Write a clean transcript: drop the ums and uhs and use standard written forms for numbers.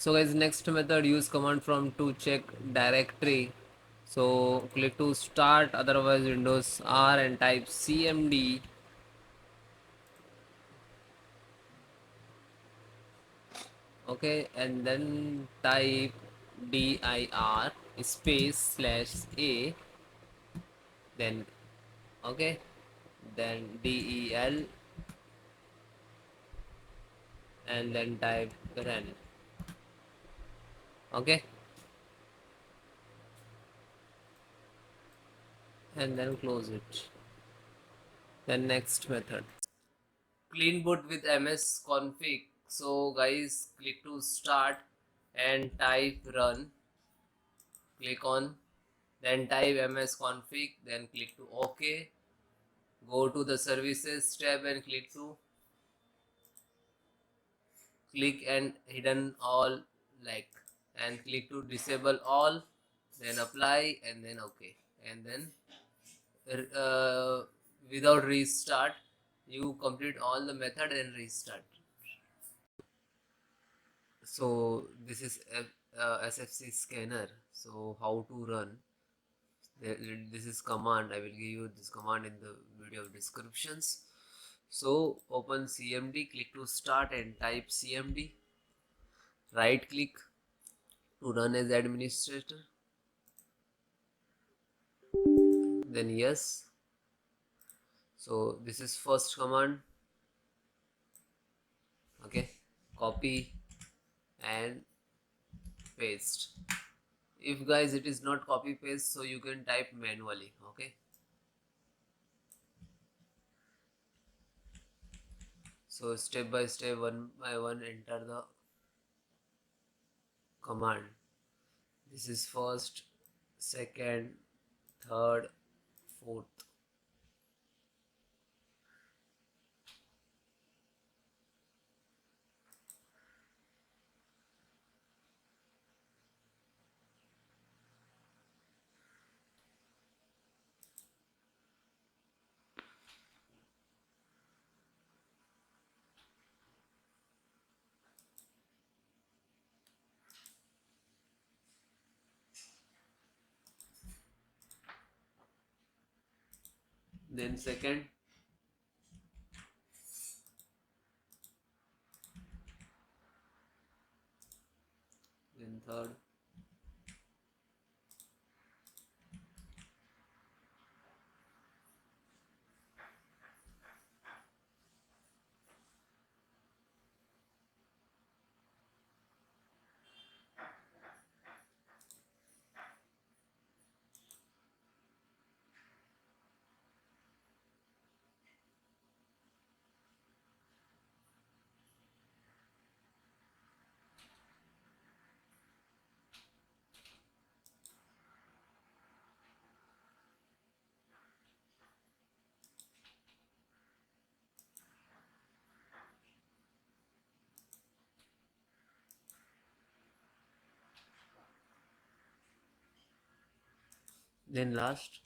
So guys, next method, use command from to check directory. So click to start, otherwise Windows R, and type cmd, okay, and then type dir space slash a, then okay, then del, and then type run, okay, and then close it. Then next method, clean boot with ms config. So guys, click to start and type run, click on, then type ms config, then click to ok, go to the services tab and click and hidden all, like, and click to disable all, then apply, and then okay, and then uh, without restart you complete all the method and restart. So this is a sfc scanner. So how to run, this is command. I will give you this command in the video descriptions. So open cmd, click to start and type cmd, right click to run as administrator, then yes. So this is first command, okay, copy and paste. If guys it is not copy paste, so you can type manually, okay. So step by step, one by one, enter the command. This is first, second, third, fourth. Then second, then third, then last.